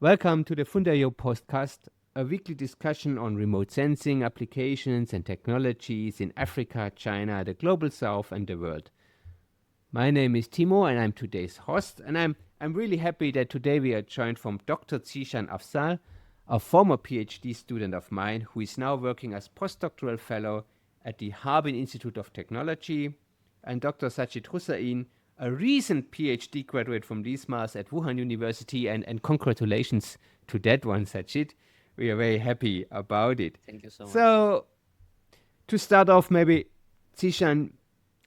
Welcome to the FundaYao Podcast, a weekly discussion on remote sensing applications and technologies in Africa, China, the global south, and the world. My name is Timo, and I'm today's host. And I'm really happy that today we are joined from Dr. Zeeshan Afzal, a former PhD student of mine who is now working as postdoctoral fellow at the Harbin Institute of Technology, and Dr. Sajid Hussain, a recent PhD graduate from Lismars at Wuhan University, and congratulations to that one, Sajid. We are very happy about it. Thank you so much. So, to start off, maybe, Zeeshan,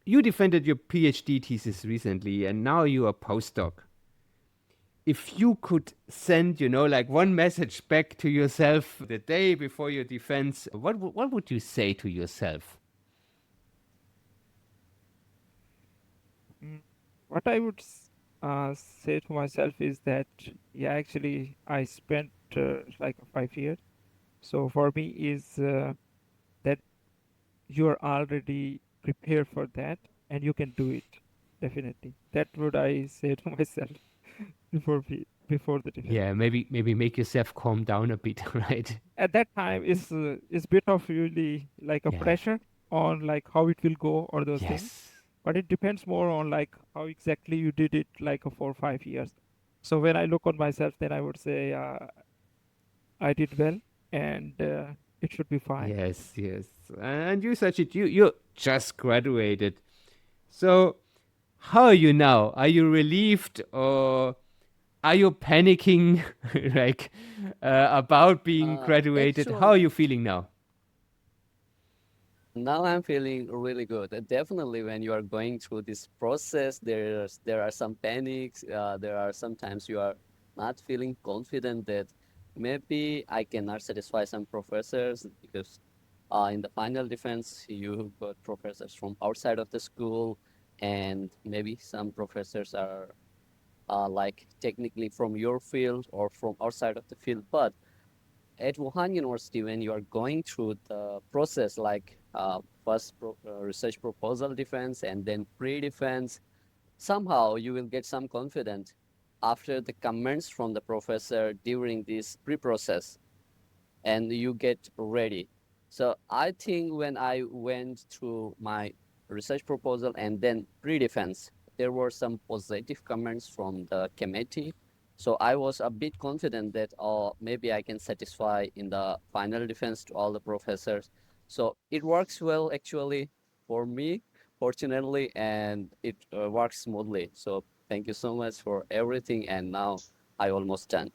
you defended your PhD thesis recently, and now you're a postdoc. If you could send, like one message back to yourself the day before your defense, what would you say to yourself? What I would say to myself is that, actually, I spent like 5 years. So for me is that you're already prepared for that and you can do it. Definitely. That would I say to myself before the defense. Yeah, maybe make yourself calm down a bit, right? At that time, is bit of really like a Yeah. pressure on like how it will go or those things. Yes. But it depends more on like how exactly you did it like for 5 years. So when I look on myself, then I would say I did well and it should be fine. Yes, yes. And you, Sajid, you just graduated. So how are you now? Are you relieved or are you panicking like about being graduated? How are you feeling now? Now I'm feeling really good. Definitely, when you are going through this process, there are some panics. There are sometimes you are not feeling confident that maybe I cannot satisfy some professors because in the final defense you got professors from outside of the school, and maybe some professors are like technically from your field or from outside of the field, but at Wuhan University, when you are going through the process like first research proposal defense and then pre-defense, somehow you will get some confidence after the comments from the professor during this pre-process, and you get ready. So I think when I went through my research proposal and then pre-defense, there were some positive comments from the committee. So I was a bit confident that maybe I can satisfy in the final defense to all the professors. So it works well actually for me, fortunately, and it works smoothly. So thank you so much for everything. And now I almost done.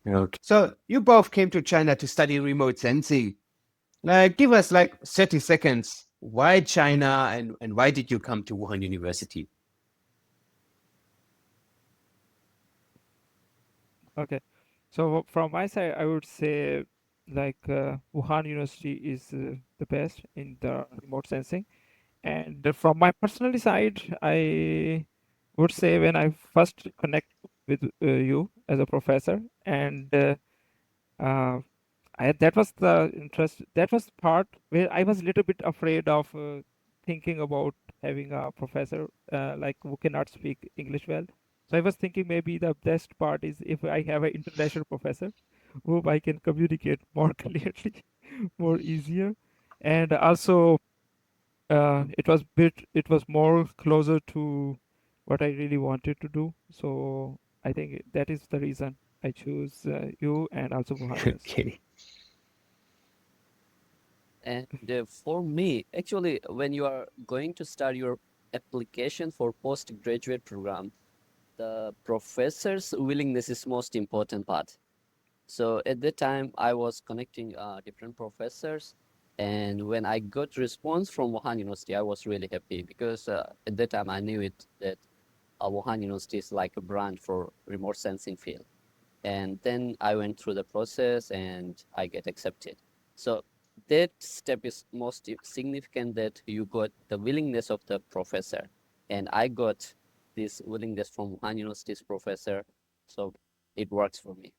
Okay. So you both came to China to study remote sensing. Give us like 30 seconds. Why China and why did you come to Wuhan University? Okay. So from my side, I would say like Wuhan University is the best in the remote sensing. And from my personal side, I would say when I first connect with you as a professor, and uh, that was the interest. That was part where I was a little bit afraid of thinking about having a professor like who cannot speak English well. So I was thinking maybe the best part is if I have an international professor whom I can communicate more clearly, more easier, and also it was more closer to what I really wanted to do. So I think that is the reason I choose you and also Wuhan University. Okay. And for me, actually, when you are going to start your application for postgraduate program, the professor's willingness is most important part. So at that time, I was connecting different professors, and when I got response from Wuhan University, I was really happy because at that time I knew it that Wuhan University is like a brand for remote sensing field. And then I went through the process and I get accepted. So that step is most significant, that you got the willingness of the professor, and I got this willingness from Wuhan University's professor. So it works for me.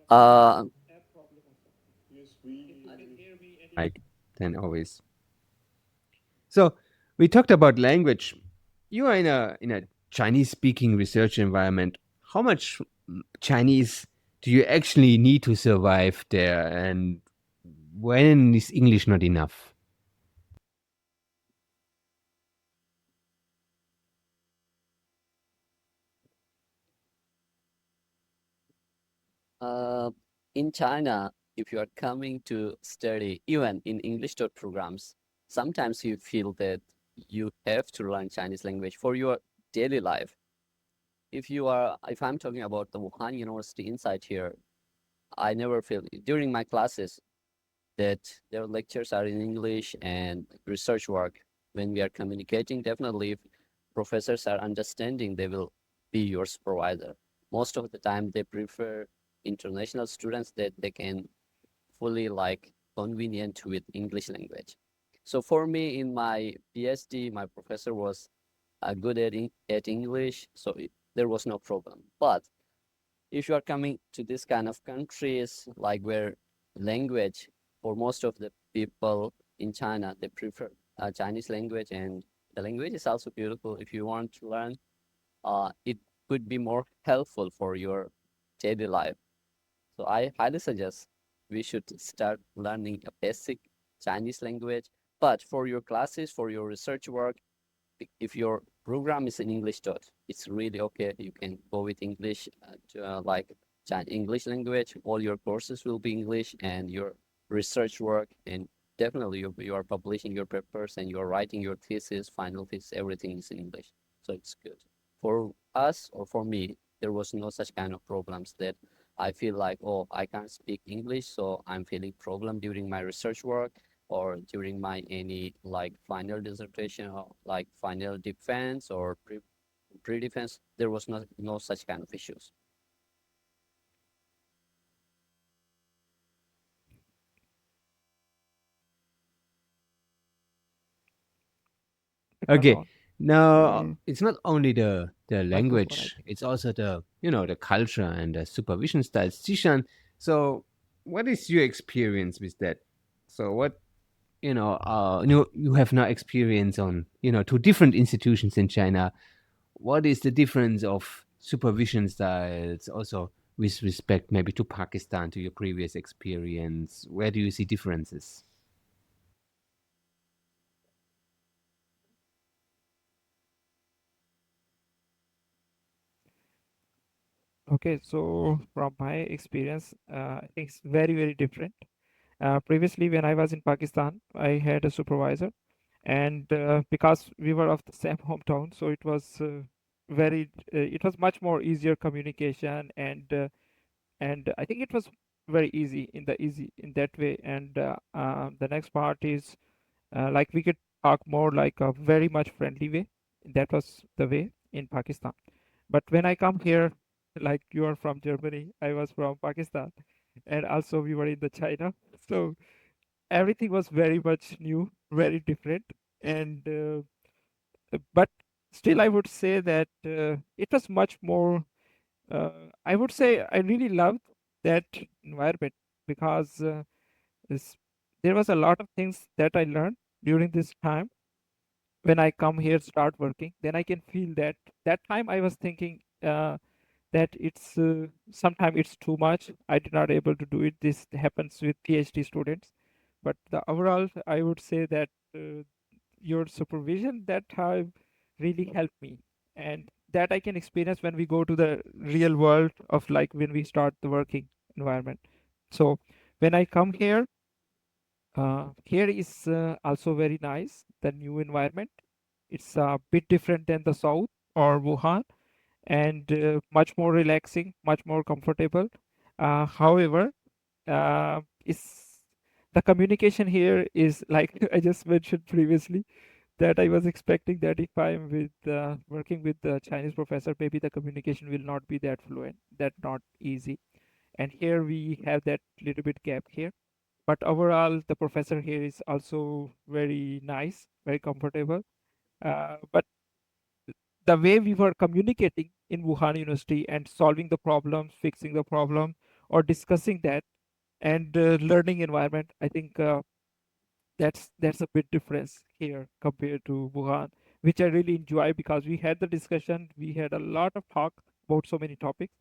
Uh, Right. Then always. So We talked about language. You are in a Chinese speaking research environment. How much Chinese do you actually need to survive there, and when is English not enough? Uh, in China, if you are coming to study, even in English programs, sometimes you feel that you have to learn Chinese language for your daily life. If I'm talking about the Wuhan University inside here, I never feel during my classes that their lectures are in English and research work. When we are communicating, definitely if professors are understanding, they will be your supervisor. Most of the time, they prefer international students that they can fully like convenient with English language. So for me, in my PhD, my professor was good at English, so there was no problem. But if you are coming to this kind of countries, like where language for most of the people in China, they prefer Chinese language, and the language is also beautiful. If you want to learn, it could be more helpful for your daily life. So I highly suggest we should start learning a basic Chinese language. But for your classes, for your research work, if your program is in English it's really okay. You can go with English, like English language. All your courses will be English, and your research work, and definitely you are publishing your papers and you are writing your thesis, final thesis, everything is in English. So it's good. For us or for me, there was no such kind of problems that I feel like, oh, I can't speak English, so I'm feeling problem during my research work or during my any like final dissertation or like final defense or pre-defense. There was no such kind of issues. That's Okay, all. now Uh, it's not only the Microphone, I language; think. it's also the culture and the supervision styles. Zishan, so what is your experience with that? So what you have no experience on two different institutions in China. What is the difference of supervision styles also with respect maybe to Pakistan, to your previous experience? Where do you see differences? Okay, so from my experience, I think it's very, very different. Previously, when I was in Pakistan, I had a supervisor, and because we were of the same hometown, so it was it was much more easier communication, and I think it was very easy in that way. And the next part is like we could talk more like a very much friendly way. That was the way in Pakistan. But when I come here, like you are from Germany, I was from Pakistan, and also we were in the China. So everything was very much new, very different, and but still, I would say that it was much more. I would say I really loved that environment because this, there was a lot of things that I learned during this time. When I come here, start working, then I can feel that that time I was thinking that it's sometimes it's too much. I did not able to do it. This happens with PhD students, but the overall, I would say that your supervision that time really helped me, and that I can experience when we go to the real world of like when we start the working environment. So when I come here, here is also very nice. The new environment. It's a bit different than the south or Wuhan, and much more relaxing, much more comfortable. However, is the communication here is like I just mentioned previously that I was expecting that if I'm with working with the Chinese professor, maybe the communication will not be that fluent, that not easy. And here we have that little bit gap here. But overall, the professor here is also very nice, very comfortable. But the way we were communicating in Wuhan University and solving the problems, fixing the problem, or discussing that, and learning environment, I think That's a bit difference here compared to Wuhan, which I really enjoy because we had the discussion, we had a lot of talk about so many topics,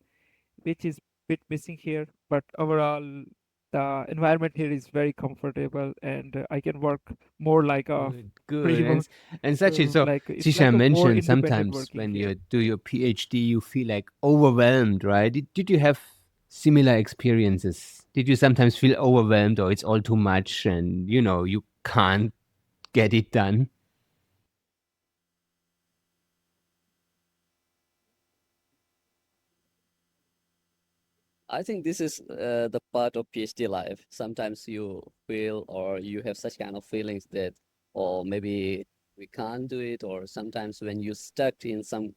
which is bit missing here. But overall, the environment here is very comfortable, and I can work more like a Good, good. freelance. And Sachin, so Like it's like Zeeshan a more mentioned independent sometimes working when here. you do your PhD, you feel like overwhelmed, right? Did you have similar experiences? Did you sometimes feel overwhelmed or it's all too much and you can't get it done? I think this is the part of PhD life. Sometimes you feel or you have such kind of feelings that, or maybe we can't do it, or sometimes when you're stuck in some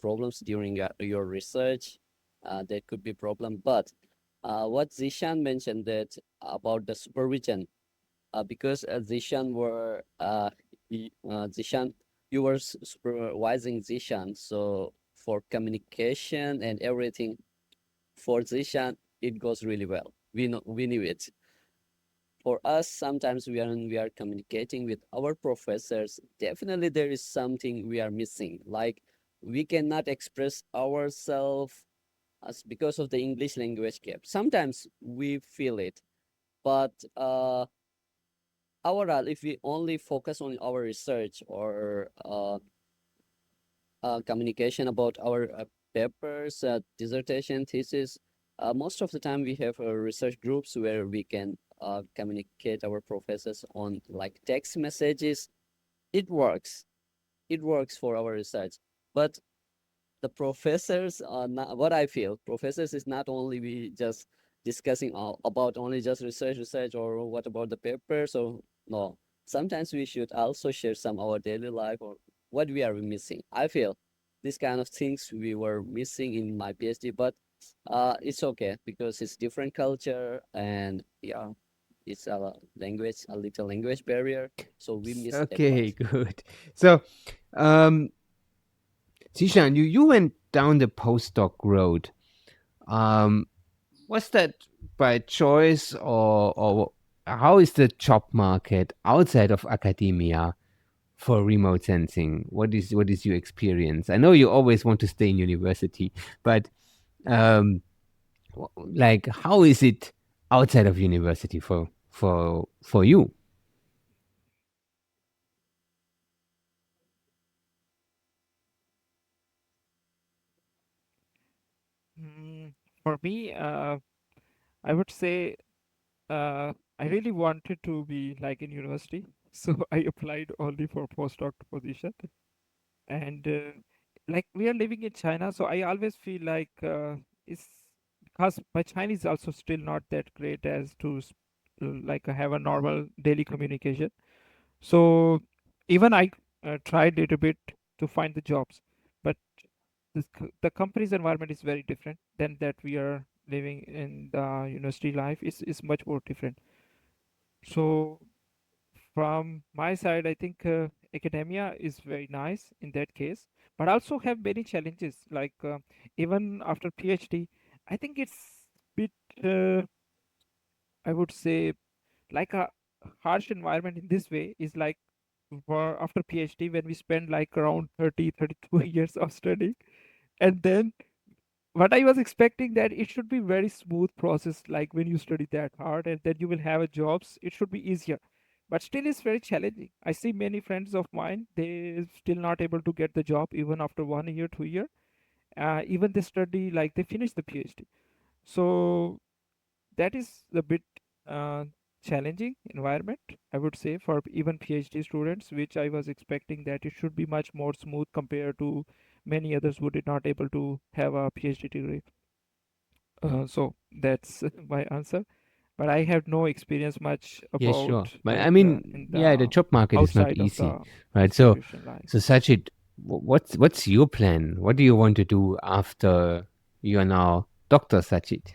problems during your research, that could be problem. But what Zishan mentioned that about the supervision, because Zishan Zishan, you were supervising Zishan, so for communication and everything for Zishan, it goes really well. We knew it. For us, sometimes we are communicating with our professors, definitely there is something we are missing. Like we cannot express ourselves as because of the English language gap. Sometimes we feel it, but overall, if we only focus on our research or communication about our papers, dissertation, thesis. Most of the time, we have research groups where we can communicate our professors on like text messages. It works. It works for our research. But the professors are not what I feel. Professors is not only we just discussing about only just research, or what about the papers, or no. Sometimes we should also share some our daily life or what we are missing. I feel this kind of things we were missing in my PhD, but it's okay because it's different culture and yeah, it's a little language barrier, so we miss that Okay, part. good. So, um, Zeeshan, you went down the postdoc road. Um, was that by choice or how is the job market outside of academia for remote sensing? What is your experience? I know you always want to stay in university, but um, like how is it outside of university for you? Mm, for me, I would say I really wanted to be like in university, so I applied only for postdoc position. And like we are living in China, so I always feel like it's because my Chinese is also still not that great as to like have a normal daily communication. So even I tried it a bit to find the jobs, but the company's environment is very different than that we are living in the university life is much more different. So from my side, I think academia is very nice in that case, but also have many challenges. Like even after PhD, I think it's bit, I would say, like a harsh environment in this way is like for after PhD when we spend like around 30, 32 years of studying, and then what I was expecting that it should be very smooth process, like when you study that hard and then you will have a jobs, it should be easier. But still it's very challenging. I see many friends of mine, they still not able to get the job even after 1 year, 2 year. Even they study like they finish the PhD. So that is a bit uh, challenging environment, I would say, for even PhD students, which I was expecting that it should be much more smooth compared to many others who did not able to have a PhD degree. So that's my answer. But I have no experience much Yeah, about sure. But I like mean, in yeah, the the job market is not outside of easy, the right? So, institution life. so Sajid, what's your plan? What do you want to do after you are now Dr. Sajid?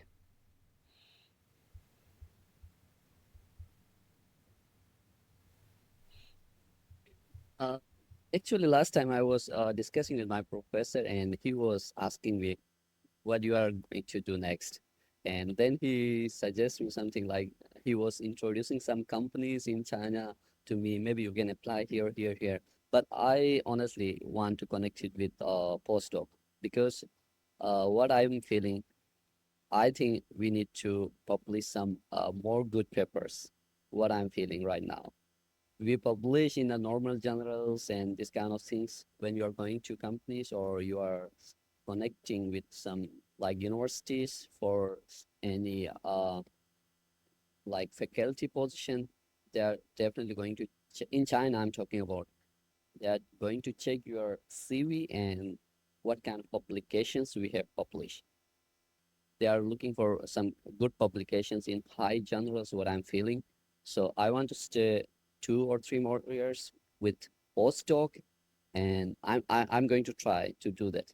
Uh, Actually, last time I was discussing with my professor, and he was asking me what you are going to do next. And then he suggests me something like he was introducing some companies in China to me. Maybe you can apply here, here, here. But I honestly want to connect it with postdoc because what I'm feeling, I think we need to publish some more good papers. What I'm feeling right now, we publish in the normal journals and this kind of things when you are going to companies or you are connecting with some like universities for any like faculty position. They are definitely going to in China I'm talking about, they are going to check your CV and what kind of publications we have published. They are looking for some good publications in high journals, what I'm feeling. So I want to stay 2 or 3 more years with postdoc, and I'm going to try to do that.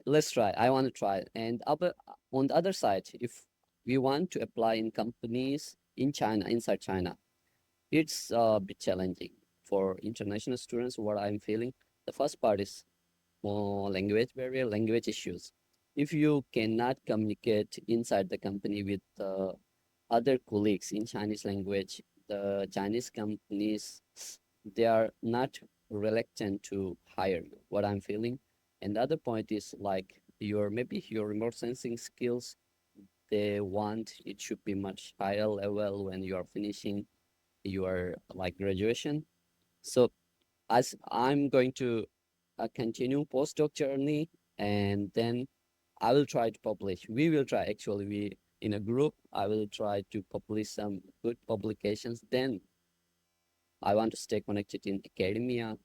Let's try. I want to try it. And on the other side, if we want to apply in companies in China, inside China, it's a bit challenging for international students. What I'm feeling, the first part is more language barrier, language issues. If you cannot communicate inside the company with other colleagues in Chinese language, the Chinese companies, they are not reluctant to hire you, what I'm feeling. And the other point is like maybe your remote sensing skills, they want it should be much higher level when you are finishing your like graduation. So as I'm going to continue postdoc journey, and then I will try to publish. We will try actually. We in a group. I will try to publish some good publications. Then I want to stay connected in academia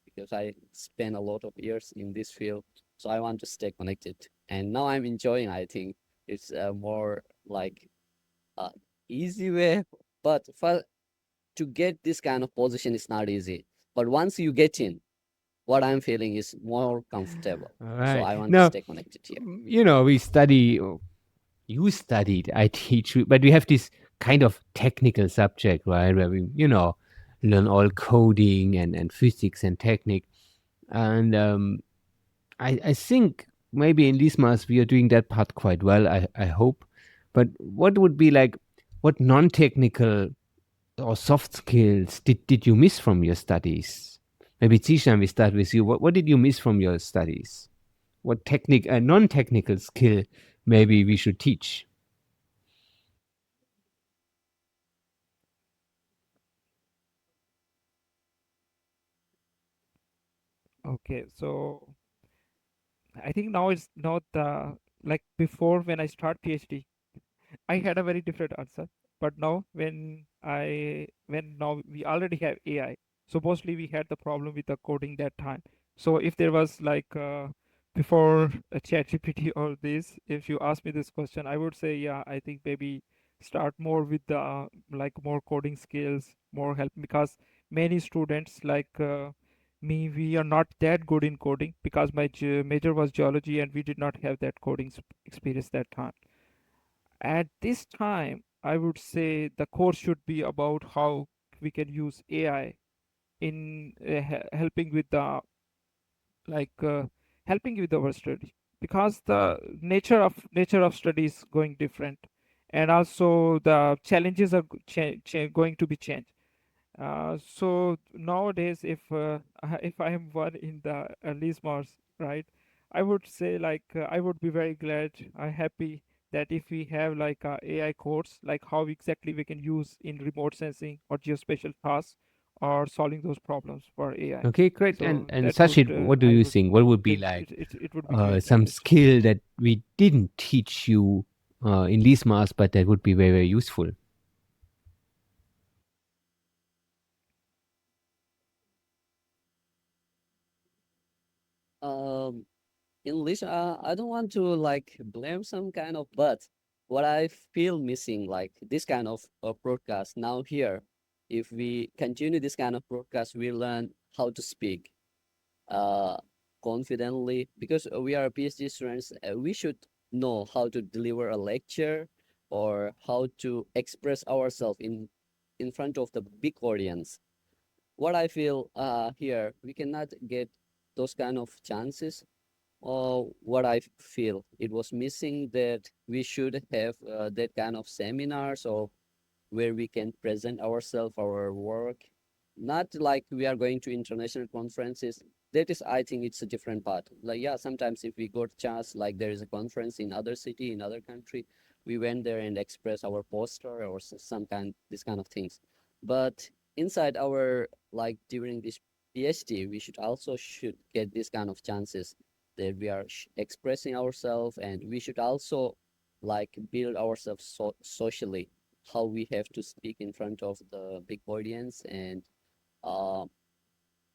because I spent a lot of years in this field. So I want to stay connected. And now I'm enjoying. I think it's a more like uh, easy way. But to get this kind of position is not easy. But once you get in, what I'm feeling is more comfortable. All So right. I want to Now, stay connected here. we study, or you studied, I teach, but we have this kind of technical subject, right? Where we, learn all coding and physics and technique. And I think maybe in Lismas we are doing that part quite well, I hope. But what would be like, what non technical or soft skills did you miss from your studies? Maybe Zeeshan, we start with you. What did you miss from your studies? What non-technical skill maybe we should teach? Okay, so I think now it's not the like before when I start PhD, I had a very different answer. But now when now we already have AI, so mostly we had the problem with the coding that time. So if there was like before a ChatGPT or this, if you ask me this question, I would say yeah, I think maybe start more with the like more coding skills, more help because many students like me, we are not that good in coding because my major was geology and we did not have that coding experience that time. At this time, I would say the course should be about how we can use AI in helping with the like helping with our study because the nature of study is going different, and also the challenges are going to be changed. So nowadays, if I am one in the early Mars, right, I would say like I would be very glad, I happy that if we have like a AI course, like how exactly we can use in remote sensing or geospatial tasks or solving those problems for AI. Okay, great. And So and that would Sachit, what do I you would think? What would be think like it would be great some knowledge. skill that we didn't teach you in Lismas, but that would be very, very useful? Um, in this, I don't want to like blame some kind of, but what I feel missing, like this kind of broadcast now here, if we continue this kind of broadcast, we learn how to speak uh, confidently because we are PhD students. We should know how to deliver a lecture or how to express ourselves in front of the big audience. What I feel here, we cannot get those kind of chances. Or what I feel, it was missing that we should have that kind of seminars or where we can present ourselves, our work. Not like we are going to international conferences. That is, I think it's a different part. Like, yeah, sometimes if we got chance, like there is a conference in other city, in other country, we went there and express our poster or some kind, this kind of things. But inside our, like during this PhD, we should get this kind of chances that we are expressing ourselves, and we should also like build ourselves socially, how we have to speak in front of the big audience. And uh,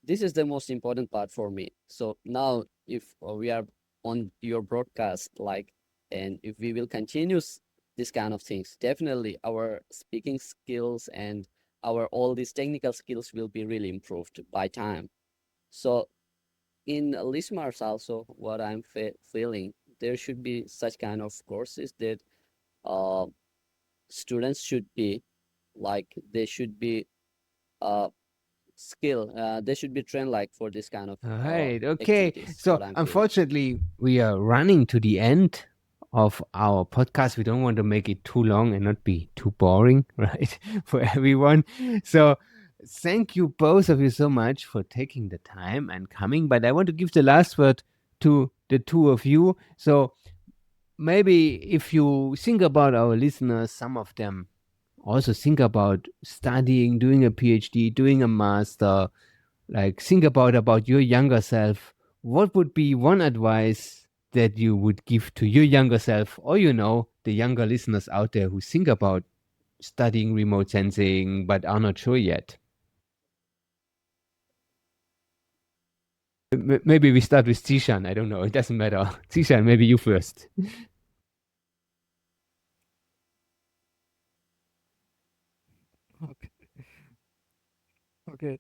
this is the most important part for me. So now if we are on your broadcast, like, and if we will continue this kind of things, definitely our speaking skills and our all these technical skills will be really improved by time. So in listeners also, what I'm feeling, there should be such kind of courses that uh, students should be like, they should be uh, they should be trained like for this kind of All right. Okay. activities, So what I'm feeling. unfortunately, we are running to the end of our podcast. We don't want to make it too long and not be too boring, right, for everyone. So thank you both of you so much for taking the time and coming. But I want to give the last word to the two of you. So maybe if you think about our listeners, some of them also think about studying, doing a PhD, doing a master, like think about your younger self. What would be one advice that you would give to your younger self, or the younger listeners out there who think about studying remote sensing but are not sure yet? Maybe we start with Zeeshan. I don't know, it doesn't matter. Zeeshan, maybe you first. Okay. Okay.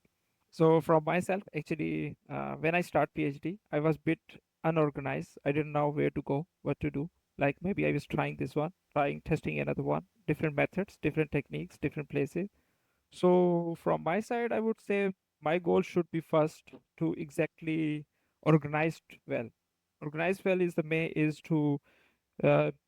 So from myself, actually, when I start PhD, I was bit unorganized. I didn't know where to go, what to do. Like maybe I was trying this one, trying testing another one, different methods, different techniques, different places. So from my side, I would say my goal should be first to exactly organized well. Organized well is the main is to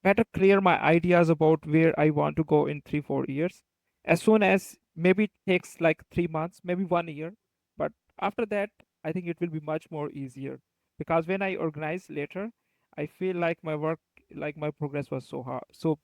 better clear my ideas about where I want to go in 3 4 years. As soon as maybe it takes like 3 months, maybe 1 year, but after that, I think it will be much more easier because when I organize later, I feel like my work, like my progress was so hard, so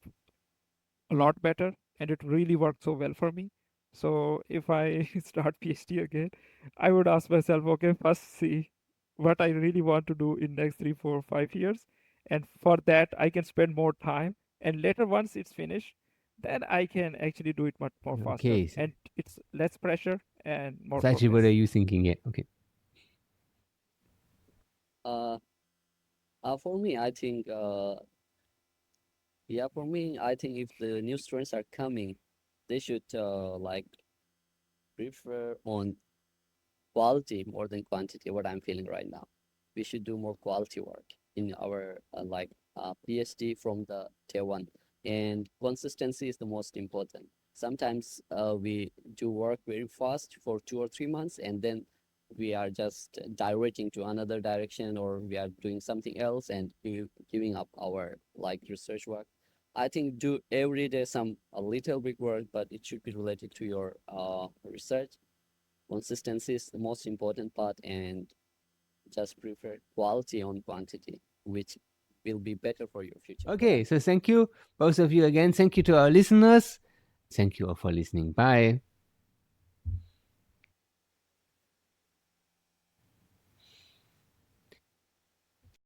a lot better, and it really worked so well for me. So if I start PhD again, I would ask myself, okay, first see what I really want to do in next 3 4 5 years, and for that I can spend more time. And later, once it's finished, then I can actually do it much more faster, Okay. and it's less pressure and more Sachi, what are progress. you thinking? Yeah. Okay. uh, for me, I think yeah, for me, I think if the new students are coming, they should like prefer on quality more than quantity, what I'm feeling right now. We should do more quality work in our PhD from the tier one. And consistency is the most important. Sometimes we do work very fast for 2 or 3 months, and then we are just diverting to another direction, or we are doing something else and giving up our like research work. I think do every day some a little bit work, but it should be related to your research. Consistency is the most important part, and just prefer quality on quantity, which will be better for your future. Okay. So thank you, both of you again. Thank you to our listeners. Thank you all for listening. Bye.